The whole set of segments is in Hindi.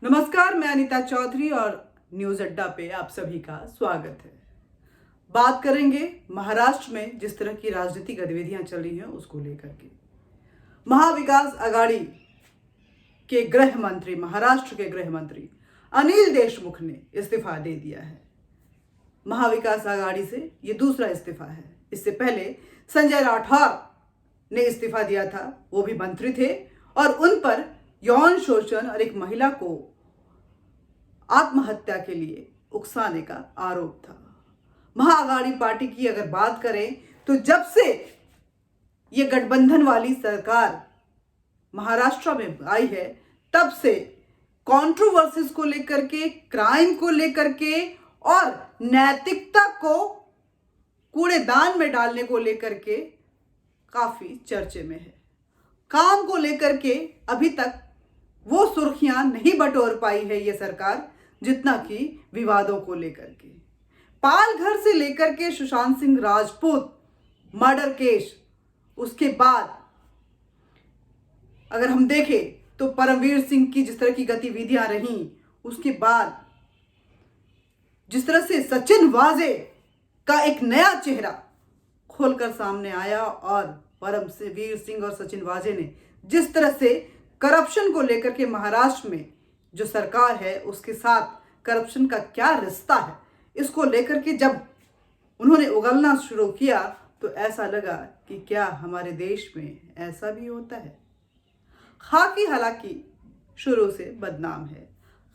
नमस्कार, मैं अनीता चौधरी और न्यूज अड्डा पे आप सभी का स्वागत है। बात करेंगे महाराष्ट्र में जिस तरह की राजनीतिक गतिविधियां चल रही हैं उसको लेकर के। महाविकास आघाड़ी के गृह मंत्री, महाराष्ट्र के गृह मंत्री अनिल देशमुख ने इस्तीफा दे दिया है। महाविकास आघाड़ी से ये दूसरा इस्तीफा है। इससे पहले संजय राठौर ने इस्तीफा दिया था, वो भी मंत्री थे और उन पर यौन शोषण और एक महिला को आत्महत्या के लिए उकसाने का आरोप था। महाआघाड़ी पार्टी की अगर बात करें तो जब से ये गठबंधन वाली सरकार महाराष्ट्र में आई है तब से कंट्रोवर्सीज को लेकर के, क्राइम को लेकर के और नैतिकता को कूड़ेदान में डालने को लेकर के काफी चर्चे में है। काम को लेकर के अभी तक वो सुर्खियां नहीं बटोर पाई है ये सरकार जितना कि विवादों को लेकर के। पालघर से लेकर के सुशांत सिंह राजपूत मर्डर केस, उसके बाद अगर हम देखें तो परमवीर सिंह की जिस तरह की गतिविधियां रहीं, उसके बाद जिस तरह से सचिन वाजे का एक नया चेहरा खोलकर सामने आया और परमवीर सिंह और सचिन वाजे ने जिस तरह से करप्शन को लेकर के महाराष्ट्र में जो सरकार है उसके साथ करप्शन का क्या रिश्ता है, इसको लेकर के जब उन्होंने उगलना शुरू किया तो ऐसा लगा कि क्या हमारे देश में ऐसा भी होता है। खाकी हालांकि शुरू से बदनाम है,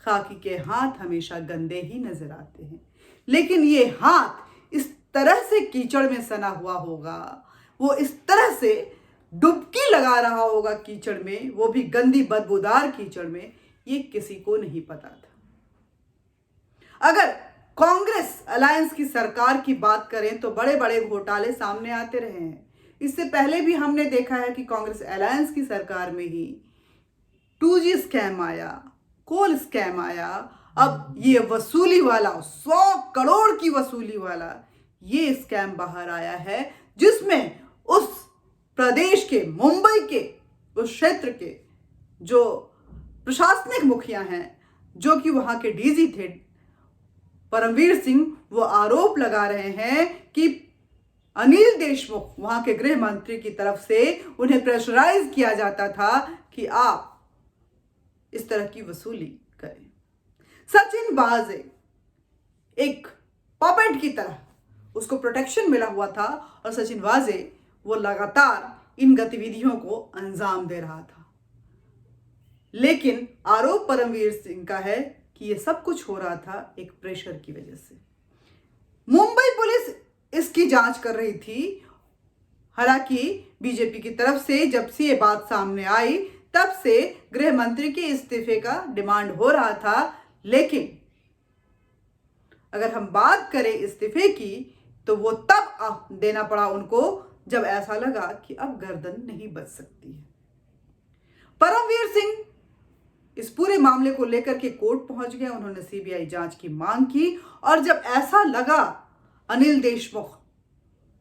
खाकी के हाथ हमेशा गंदे ही नजर आते हैं, लेकिन ये हाथ इस तरह से कीचड़ में सना हुआ होगा, वो इस तरह से डुबकी लगा रहा होगा कीचड़ में, वो भी गंदी बदबूदार कीचड़ में, ये किसी को नहीं पता था। अगर कांग्रेस अलायंस की सरकार की बात करें तो बड़े बड़े घोटाले सामने आते रहे हैं। इससे पहले भी हमने देखा है कि कांग्रेस अलायंस की सरकार में ही 2G स्कैम आया, कोल स्कैम आया, अब ये वसूली वाला 100 करोड़ की वसूली वाला ये स्कैम बाहर आया है, जिसमें उस प्रदेश के, मुंबई के, उस क्षेत्र के जो प्रशासनिक मुखिया हैं, जो कि वहां के डीजी थे परमवीर सिंह, वो आरोप लगा रहे हैं कि अनिल देशमुख, वहां के गृह मंत्री की तरफ से उन्हें प्रेशराइज किया जाता था कि आप इस तरह की वसूली करें। सचिन वाजे एक पपेट की तरह उसको प्रोटेक्शन मिला हुआ था और सचिन वाजे वो लगातार इन गतिविधियों को अंजाम दे रहा था। लेकिन आरोप परमवीर सिंह का है कि ये सब कुछ हो रहा था एक प्रेशर की वजह से। मुंबई पुलिस इसकी जांच कर रही थी। हालांकि बीजेपी की तरफ से जब से ये बात सामने आई तब से गृह मंत्री के इस्तीफे का डिमांड हो रहा था, लेकिन अगर हम बात करें इस्तीफे की तो वो तब देना पड़ा उनको जब ऐसा लगा कि अब गर्दन नहीं बच सकती है। परमवीर सिंह इस पूरे मामले को लेकर के कोर्ट पहुंच गए। उन्होंने सीबीआई जांच की मांग की और जब ऐसा लगा, अनिल देशमुख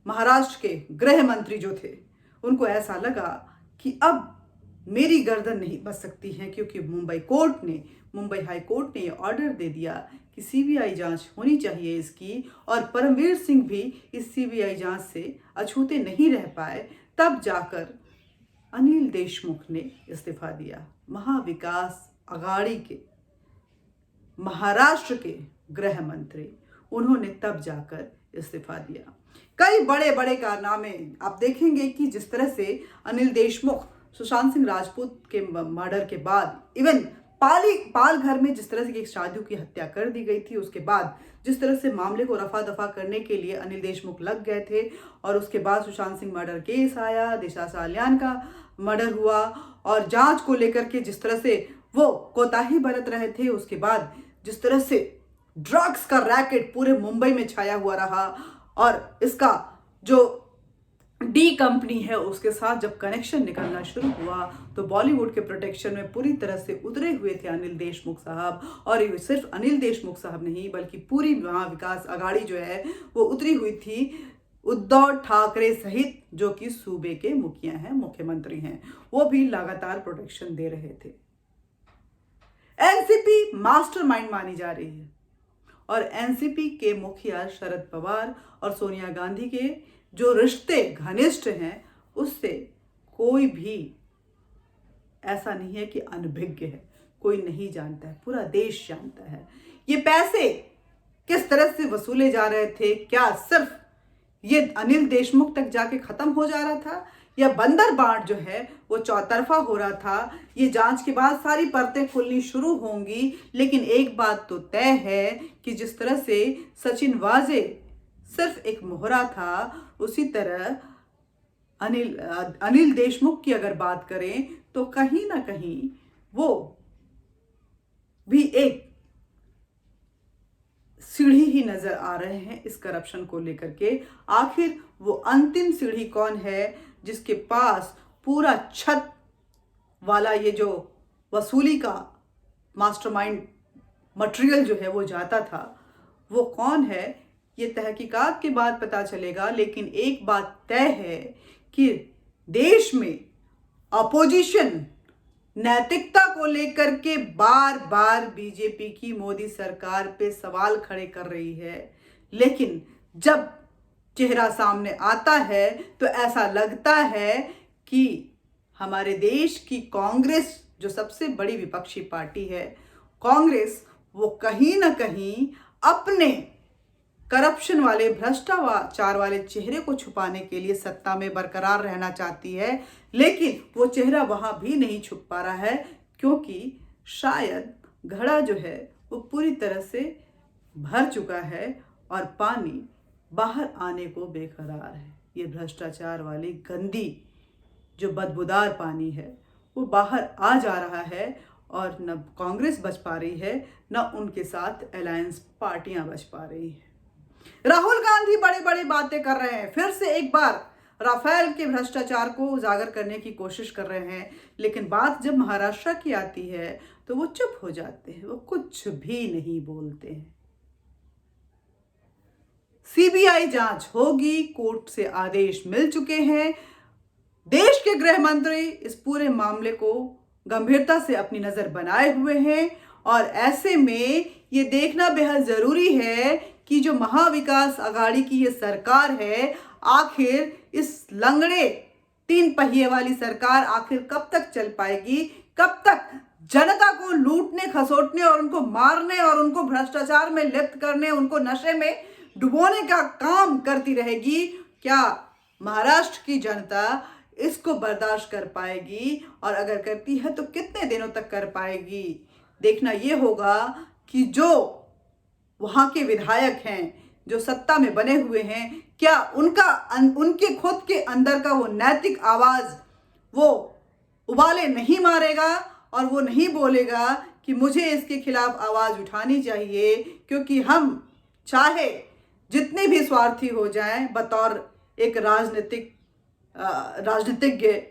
महाराष्ट्र के गृह मंत्री जो थे, उनको ऐसा लगा कि अब मेरी गर्दन नहीं बच सकती है, क्योंकि मुंबई हाई कोर्ट ने ऑर्डर दे दिया कि सीबीआई जांच होनी चाहिए इसकी, और परमवीर सिंह भी इस सीबीआई जांच से अछूते नहीं रह पाए। तब जाकर अनिल देशमुख ने इस्तीफा दिया। महाविकास आघाड़ी के महाराष्ट्र के गृह मंत्री, उन्होंने तब जाकर इस्तीफा दिया। कई बड़े बड़े कारनामे आप देखेंगे कि जिस तरह से अनिल देशमुख सुशांत सिंह राजपूत के मर्डर के बाद, इवन पालघर में जिस तरह से एक साधु की हत्या कर दी गई थी, उसके बाद जिस तरह से मामले को रफा दफा करने के लिए अनिल देशमुख लग गए थे, और उसके बाद सुशांत सिंह मर्डर केस आया, दिशा सालियान का मर्डर हुआ, और जांच को लेकर के जिस तरह से वो कोताही बरत रहे थे, उसके बाद जिस तरह से ड्रग्स का रैकेट पूरे मुंबई में छाया हुआ रहा, और इसका जो डी कंपनी है उसके साथ जब कनेक्शन निकलना शुरू हुआ तो बॉलीवुड के प्रोटेक्शन में पूरी तरह से उतरे हुए थे अनिल देशमुख साहब। और ये सिर्फ अनिल देशमुख साहब नहीं बल्कि पूरी महाविकास आघाड़ी जो है वो उतरी हुई थी उद्धव ठाकरे सहित, जो कि सूबे के मुखिया हैं, मुख्यमंत्री हैं, वो भी लगातार प्रोटेक्शन दे रहे थे। एनसीपी मास्टरमाइंड मानी जा रही है और एनसीपी के मुखिया शरद पवार और सोनिया गांधी के जो रिश्ते घनिष्ठ हैं उससे कोई भी ऐसा नहीं है कि अनभिज्ञ है, कोई नहीं जानता है, पूरा देश जानता है। ये पैसे किस तरह से वसूले जा रहे थे, क्या सिर्फ ये अनिल देशमुख तक जाके खत्म हो जा रहा था या बंदर बांट जो है वो चौतरफा हो रहा था, ये जांच के बाद सारी परतें खुलनी शुरू होंगी। लेकिन एक बात तो तय है कि जिस तरह से सचिन वाजे सिर्फ एक मोहरा था, उसी तरह अनिल देशमुख की अगर बात करें तो कहीं ना कहीं वो भी एक सीढ़ी ही नजर आ रहे हैं इस करप्शन को लेकर के। आखिर वो अंतिम सीढ़ी कौन है जिसके पास पूरा छत वाला ये जो वसूली का मास्टरमाइंड मटेरियल जो है वो जाता था, वो कौन है ये तहकीकात के बाद पता चलेगा। लेकिन एक बात तय है कि देश में अपोजिशन नैतिकता को लेकर के बार बार बीजेपी की मोदी सरकार पे सवाल खड़े कर रही है, लेकिन जब चेहरा सामने आता है तो ऐसा लगता है कि हमारे देश की कांग्रेस जो सबसे बड़ी विपक्षी पार्टी है, कांग्रेस, वो कहीं ना कहीं अपने करप्शन वाले भ्रष्टाचार वाले चेहरे को छुपाने के लिए सत्ता में बरकरार रहना चाहती है। लेकिन वो चेहरा वहां भी नहीं छुप पा रहा है क्योंकि शायद घड़ा जो है वो पूरी तरह से भर चुका है और पानी बाहर आने को बेकरार है। ये भ्रष्टाचार वाली गंदी जो बदबूदार पानी है वो बाहर आ जा रहा है और न कांग्रेस बच पा रही है, न उनके साथ अलायंस पार्टियां बच पा रही है। राहुल गांधी बड़े बड़े बातें कर रहे हैं, फिर से एक बार राफेल के भ्रष्टाचार को उजागर करने की कोशिश कर रहे हैं, लेकिन बात जब महाराष्ट्र की आती है तो वो चुप हो जाते हैं, वो कुछ भी नहीं बोलते हैं। सीबीआई जांच होगी, कोर्ट से आदेश मिल चुके हैं। देश के गृह मंत्री इस पूरे मामले को गंभीरता से अपनी नजर बनाए हुए हैं और ऐसे में ये देखना बेहद जरूरी है कि जो महाविकास आघाड़ी की ये सरकार है, आखिर इस लंगड़े 3 पहिए वाली सरकार आखिर कब तक चल पाएगी, कब तक जनता को लूटने खसोटने और उनको मारने और उनको भ्रष्टाचार में लिप्त करने, उनको नशे में डुबोने का काम करती रहेगी। क्या महाराष्ट्र की जनता इसको बर्दाश्त कर पाएगी और अगर करती है तो कितने दिनों तक कर पाएगी? देखना ये होगा कि जो वहां के विधायक हैं, जो सत्ता में बने हुए हैं, क्या उनके खुद के अंदर का वो नैतिक आवाज वो उबाले नहीं मारेगा और वो नहीं बोलेगा कि मुझे इसके खिलाफ आवाज उठानी चाहिए, क्योंकि हम चाहे जितने भी स्वार्थी हो जाएं बतौर एक राजनीतिज्ञ,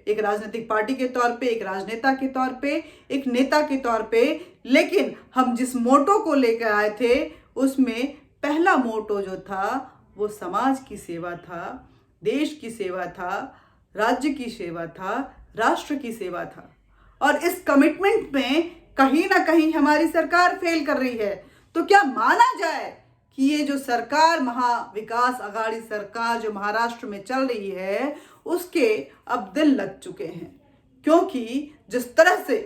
एक राजनीतिक पार्टी के तौर पे, एक राजनेता के तौर पे, एक नेता के तौर पे, लेकिन हम जिस मोटो को लेकर आए थे उसमें पहला मोटो जो था वो समाज की सेवा था, देश की सेवा था, राज्य की सेवा था, राष्ट्र की सेवा था। और इस कमिटमेंट में कहीं ना कहीं हमारी सरकार फेल कर रही है। तो क्या माना जाए कि ये जो सरकार, महाविकास आघाड़ी सरकार जो महाराष्ट्र में चल रही है, उसके अब दिल लग चुके हैं, क्योंकि जिस तरह से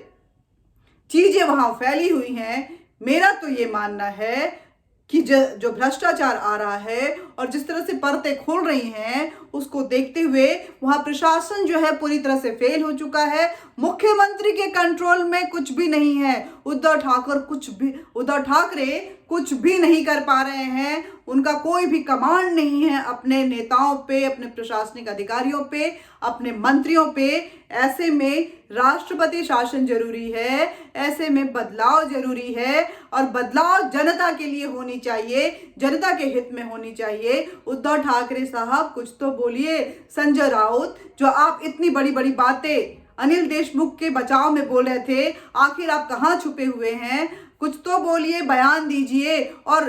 चीजें वहां फैली हुई हैं, मेरा तो ये मानना है कि जो भ्रष्टाचार आ रहा है और जिस तरह से परतें खुल रही हैं, उसको देखते हुए वहां प्रशासन जो है पूरी तरह से फेल हो चुका है। मुख्यमंत्री के कंट्रोल में कुछ भी नहीं है। उद्धव ठाकरे कुछ भी नहीं कर पा रहे हैं। उनका कोई भी कमांड नहीं है अपने नेताओं पे, अपने प्रशासनिक अधिकारियों पे, अपने मंत्रियों पे। ऐसे में राष्ट्रपति शासन जरूरी है, ऐसे में बदलाव जरूरी है और बदलाव जनता के लिए होनी चाहिए, जनता के हित में होनी चाहिए। उद्धव ठाकरे साहब कुछ तो बोलिए। संजय राउत, जो आप इतनी बड़ी बड़ी बातें अनिल देशमुख के बचाव में बोल रहे थे, आखिर आप कहां छुपे हुए हैं? कुछ तो बोलिए, बयान दीजिए और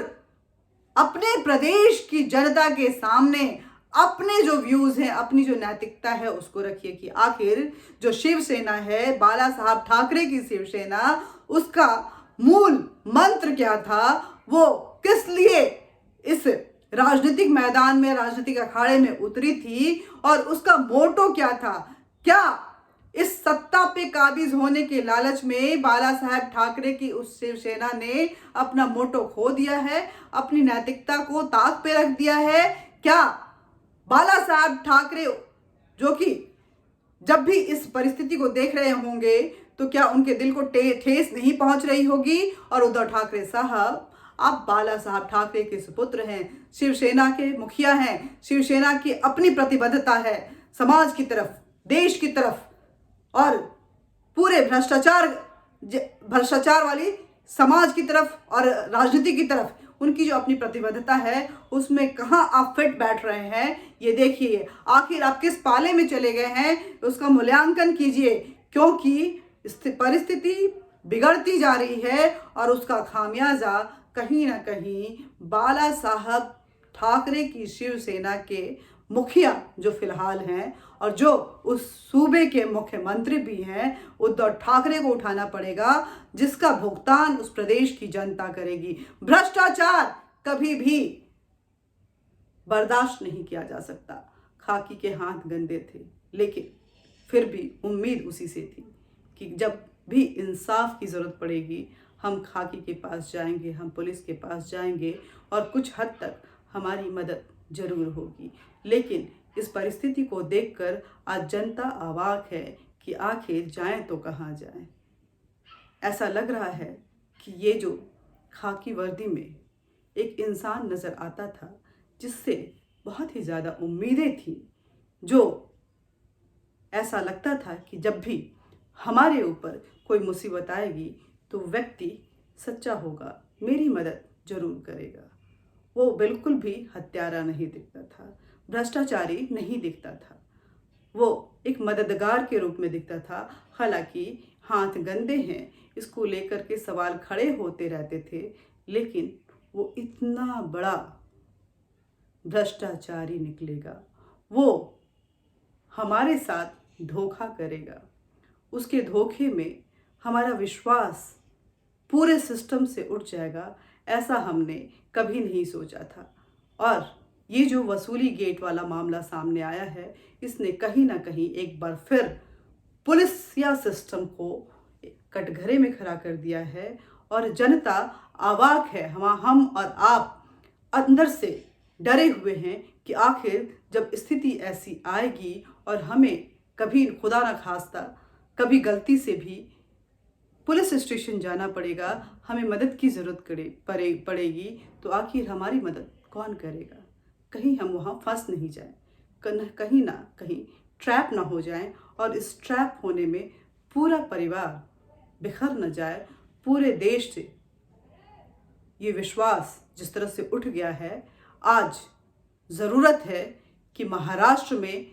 अपने प्रदेश की जनता के सामने अपने जो व्यूज हैं, अपनी जो नैतिकता है उसको रखिए कि आखिर जो शिवसेना है, बाला साहब ठाकरे की शिवसेना, उसका मूल मंत्र क्या था, वो किस लिए इस राजनीतिक मैदान में, राजनीतिक अखाड़े में उतरी थी और उसका मोटो क्या था। क्या इस सत्ता पे काबिज होने के लालच में बाला साहेब ठाकरे की उस शिवसेना ने अपना मोटो खो दिया है, अपनी नैतिकता को ताक पे रख दिया है? क्या बाला साहेब ठाकरे, जो कि जब भी इस परिस्थिति को देख रहे होंगे तो क्या उनके दिल को ठेस नहीं पहुंच रही होगी? और उद्धव ठाकरे साहब, आप बाला साहब ठाकरे के सुपुत्र हैं, शिवसेना के मुखिया हैं, शिवसेना की अपनी प्रतिबद्धता है समाज की तरफ, देश की तरफ और पूरे भ्रष्टाचार वाली समाज की तरफ और राजनीति की तरफ उनकी जो अपनी प्रतिबद्धता है, उसमें कहाँ आप फिट बैठ रहे हैं ये देखिए। आखिर आप किस पाले में चले गए हैं उसका मूल्यांकन कीजिए, क्योंकि परिस्थिति बिगड़ती जा रही है और उसका खामियाजा कहीं ना कहीं बाला साहब ठाकरे की शिवसेना के मुखिया जो फिलहाल हैं और जो उस सूबे के मुख्यमंत्री भी हैं, उद्धव ठाकरे को उठाना पड़ेगा, जिसका भुगतान उस प्रदेश की जनता करेगी। भ्रष्टाचार कभी भी बर्दाश्त नहीं किया जा सकता। खाकी के हाथ गंदे थे, लेकिन फिर भी उम्मीद उसी से थी कि जब भी इंसाफ की ज़रूरत पड़ेगी हम खाकी के पास जाएंगे, हम पुलिस के पास जाएंगे और कुछ हद तक हमारी मदद जरूर होगी। लेकिन इस परिस्थिति को देखकर आज जनता अवाक है कि आखिर जाएं तो कहाँ जाएं। ऐसा लग रहा है कि ये जो खाकी वर्दी में एक इंसान नज़र आता था जिससे बहुत ही ज़्यादा उम्मीदें थी, जो ऐसा लगता था कि जब भी हमारे ऊपर कोई मुसीबत आएगी तो व्यक्ति सच्चा होगा, मेरी मदद जरूर करेगा। वो बिल्कुल भी हत्यारा नहीं दिखता था, भ्रष्टाचारी नहीं दिखता था, वो एक मददगार के रूप में दिखता था। हालांकि हाथ गंदे हैं इसको लेकर के सवाल खड़े होते रहते थे, लेकिन वो इतना बड़ा भ्रष्टाचारी निकलेगा, वो हमारे साथ धोखा करेगा, उसके धोखे में हमारा विश्वास पूरे सिस्टम से उठ जाएगा, ऐसा हमने कभी नहीं सोचा था। और ये जो वसूली गेट वाला मामला सामने आया है, इसने कहीं ना कहीं एक बार फिर पुलिस या सिस्टम को कटघरे में खड़ा कर दिया है और जनता अवाक है। हम और आप अंदर से डरे हुए हैं कि आखिर जब स्थिति ऐसी आएगी और हमें कभी खुदा न खास्ता कभी गलती से भी पुलिस स्टेशन जाना पड़ेगा, हमें मदद की ज़रूरत पड़ेगी, तो आखिर हमारी मदद कौन करेगा? कहीं हम वहाँ फंस नहीं जाएं, कहीं ना कहीं ट्रैप ना हो जाएं और इस ट्रैप होने में पूरा परिवार बिखर न जाए। पूरे देश से ये विश्वास जिस तरह से उठ गया है, आज ज़रूरत है कि महाराष्ट्र में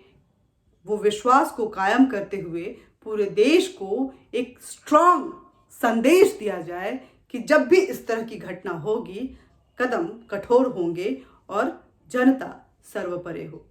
वो विश्वास को कायम करते हुए पूरे देश को एक स्ट्रॉन्ग संदेश दिया जाए कि जब भी इस तरह की घटना होगी कदम कठोर होंगे और जनता सर्वोपरि होगी।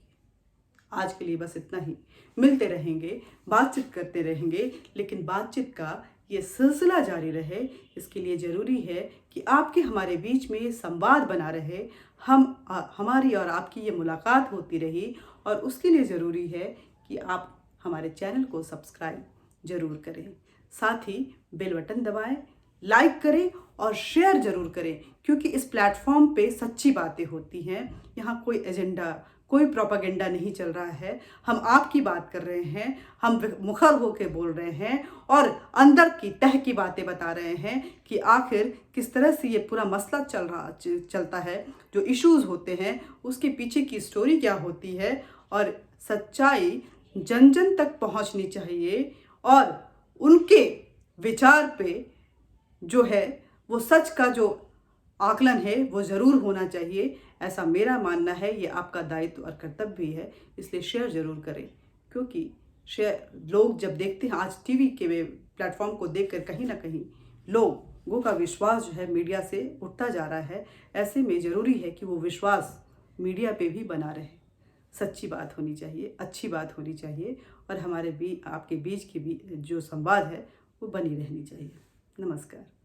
आज के लिए बस इतना ही। मिलते रहेंगे, बातचीत करते रहेंगे, लेकिन बातचीत का ये सिलसिला जारी रहे, इसके लिए ज़रूरी है कि आपके हमारे बीच में ये संवाद बना रहे, हमारी और आपकी ये मुलाकात होती रही, और उसके लिए ज़रूरी है कि आप हमारे चैनल को सब्सक्राइब जरूर करें, साथ ही बेल बटन दबाएं, लाइक करें और शेयर जरूर करें, क्योंकि इस प्लेटफॉर्म पे सच्ची बातें होती हैं। यहाँ कोई एजेंडा, कोई प्रोपागेंडा नहीं चल रहा है। हम आपकी बात कर रहे हैं, हम मुखर होकर बोल रहे हैं और अंदर की तह की बातें बता रहे हैं कि आखिर किस तरह से ये पूरा मसला चलता है, जो इश्यूज़ होते हैं उसके पीछे की स्टोरी क्या होती है, और सच्चाई जन जन तक पहुंचनी चाहिए और उनके विचार पे जो है वो सच का जो आकलन है वो ज़रूर होना चाहिए, ऐसा मेरा मानना है। ये आपका दायित्व और कर्तव्य भी है, इसलिए शेयर ज़रूर करें, क्योंकि शेयर लोग जब देखते हैं, आज टीवी के प्लेटफॉर्म को देखकर कहीं ना कहीं लोगों का विश्वास जो है मीडिया से उठता जा रहा है। ऐसे में ज़रूरी है कि वो विश्वास मीडिया पे भी बना रहे, सच्ची बात होनी चाहिए, अच्छी बात होनी चाहिए, और हमारे आपके बीच की भी जो संवाद है वो बनी रहनी चाहिए। नमस्कार।